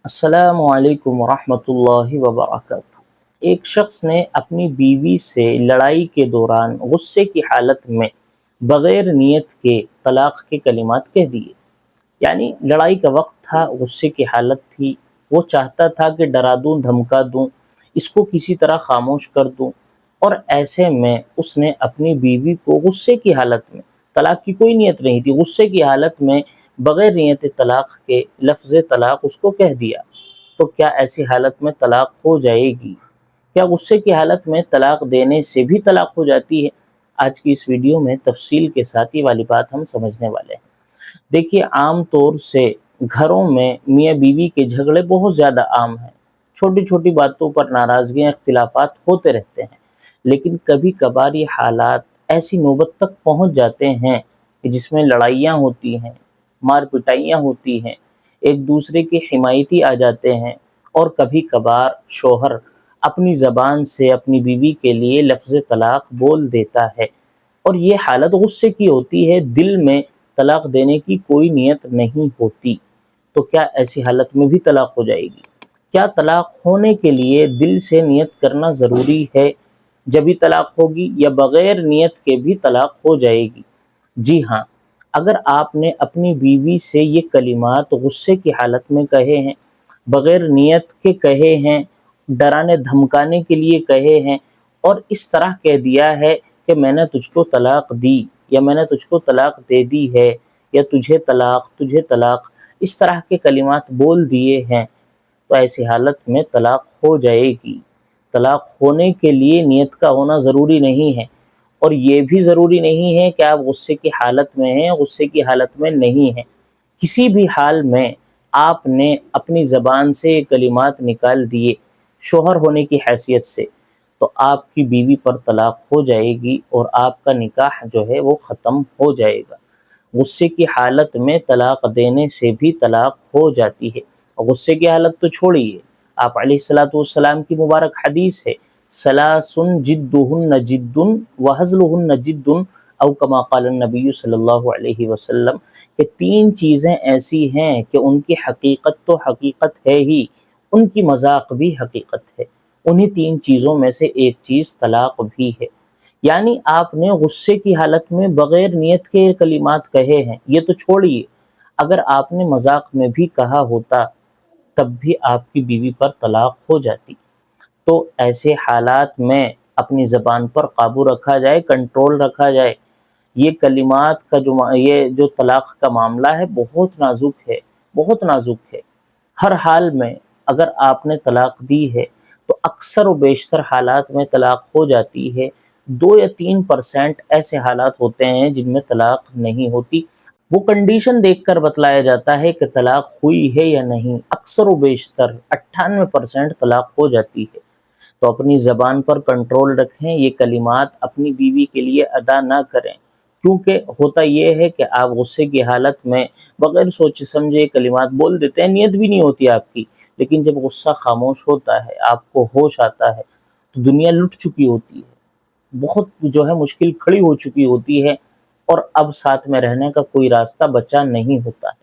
السلام علیکم ورحمۃ اللہ وبرکاتہ۔ ایک شخص نے اپنی بیوی سے لڑائی کے دوران غصے کی حالت میں بغیر نیت کے طلاق کے کلمات کہہ دیے۔ یعنی لڑائی کا وقت تھا، غصے کی حالت تھی، وہ چاہتا تھا کہ ڈرا دوں، دھمکا دوں، اس کو کسی طرح خاموش کر دوں، اور ایسے میں اس نے اپنی بیوی کو غصے کی حالت میں، طلاق کی کوئی نیت نہیں تھی، غصے کی حالت میں بغیر نیت طلاق کے لفظ طلاق اس کو کہہ دیا۔ تو کیا ایسی حالت میں طلاق ہو جائے گی؟ کیا غصے کی حالت میں طلاق دینے سے بھی طلاق ہو جاتی ہے؟ آج کی اس ویڈیو میں تفصیل کے ساتھ یہ والی بات ہم سمجھنے والے ہیں۔ دیکھیے، عام طور سے گھروں میں میاں بیوی کے جھگڑے بہت زیادہ عام ہیں، چھوٹی چھوٹی باتوں پر ناراضگیاں، اختلافات ہوتے رہتے ہیں، لیکن کبھی کبھار یہ حالات ایسی نوبت تک پہنچ جاتے ہیں کہ جس میں لڑائیاں ہوتی ہیں، مار پٹائیاں ہوتی ہیں، ایک دوسرے کے حمایتی آ جاتے ہیں، اور کبھی کبھار شوہر اپنی زبان سے اپنی بیوی کے لیے لفظ طلاق بول دیتا ہے، اور یہ حالت غصے کی ہوتی ہے، دل میں طلاق دینے کی کوئی نیت نہیں ہوتی۔ تو کیا ایسی حالت میں بھی طلاق ہو جائے گی؟ کیا طلاق ہونے کے لیے دل سے نیت کرنا ضروری ہے جبھی طلاق ہوگی، یا بغیر نیت کے بھی طلاق ہو جائے گی؟ جی ہاں، اگر آپ نے اپنی بیوی سے یہ کلمات غصے کی حالت میں کہے ہیں، بغیر نیت کے کہے ہیں، ڈرانے دھمکانے کے لیے کہے ہیں، اور اس طرح کہہ دیا ہے کہ میں نے تجھ کو طلاق دی، یا میں نے تجھ کو طلاق دے دی ہے، یا تجھے طلاق، اس طرح کے کلمات بول دیے ہیں، تو ایسی حالت میں طلاق ہو جائے گی۔ طلاق ہونے کے لیے نیت کا ہونا ضروری نہیں ہے، اور یہ بھی ضروری نہیں ہے کہ آپ غصے کی حالت میں ہیں، غصے کی حالت میں نہیں ہیں۔ کسی بھی حال میں آپ نے اپنی زبان سے یہ کلمات نکال دیے شوہر ہونے کی حیثیت سے، تو آپ کی بیوی پر طلاق ہو جائے گی، اور آپ کا نکاح جو ہے وہ ختم ہو جائے گا۔ غصے کی حالت میں طلاق دینے سے بھی طلاق ہو جاتی ہے۔ غصے کی حالت تو چھوڑیے، آپ علیہ الصلوۃ والسلام کی مبارک حدیث ہے، ثلاث جدہن جد وہزلہن جد، او کما قال النبی صلی اللہ علیہ وسلم، کہ تین چیزیں ایسی ہیں کہ ان کی حقیقت تو حقیقت ہے ہی، ان کی مذاق بھی حقیقت ہے۔ انہی تین چیزوں میں سے ایک چیز طلاق بھی ہے۔ یعنی آپ نے غصے کی حالت میں بغیر نیت کے کلمات کہے ہیں، یہ تو چھوڑیے، اگر آپ نے مذاق میں بھی کہا ہوتا تب بھی آپ کی بیوی پر طلاق ہو جاتی۔ تو ایسے حالات میں اپنی زبان پر قابو رکھا جائے، کنٹرول رکھا جائے۔ یہ کلمات کا یہ جو طلاق کا معاملہ ہے بہت نازک ہے، بہت نازک ہے۔ ہر حال میں اگر آپ نے طلاق دی ہے تو اکثر و بیشتر حالات میں طلاق ہو جاتی ہے، 2 یا 3% ایسے حالات ہوتے ہیں جن میں طلاق نہیں ہوتی، وہ کنڈیشن دیکھ کر بتلایا جاتا ہے کہ طلاق ہوئی ہے یا نہیں۔ اکثر و بیشتر 98% طلاق ہو جاتی ہے۔ تو اپنی زبان پر کنٹرول رکھیں، یہ کلمات اپنی بیوی کے لیے ادا نہ کریں، کیونکہ ہوتا یہ ہے کہ آپ غصے کی حالت میں بغیر سوچے سمجھے کلمات بول دیتے ہیں، نیت بھی نہیں ہوتی آپ کی، لیکن جب غصہ خاموش ہوتا ہے، آپ کو ہوش آتا ہے، تو دنیا لٹ چکی ہوتی ہے، بہت جو ہے مشکل کھڑی ہو چکی ہوتی ہے، اور اب ساتھ میں رہنے کا کوئی راستہ بچا نہیں ہوتا ہے۔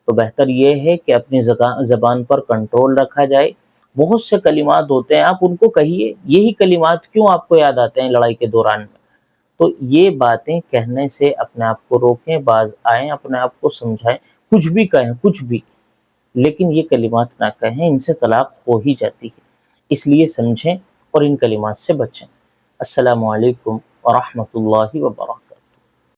تو بہتر یہ ہے کہ اپنی زبان پر کنٹرول رکھا جائے۔ بہت سے کلمات ہوتے ہیں، آپ ان کو کہیے، یہی کلمات کیوں آپ کو یاد آتے ہیں لڑائی کے دوران میں؟ تو یہ باتیں کہنے سے اپنے آپ کو روکیں، باز آئیں، اپنے آپ کو سمجھائیں، کچھ بھی کہیں، کچھ بھی، لیکن یہ کلمات نہ کہیں، ان سے طلاق ہو ہی جاتی ہے۔ اس لیے سمجھیں اور ان کلمات سے بچیں۔ السلام علیکم ورحمۃ اللہ وبرکاتہ۔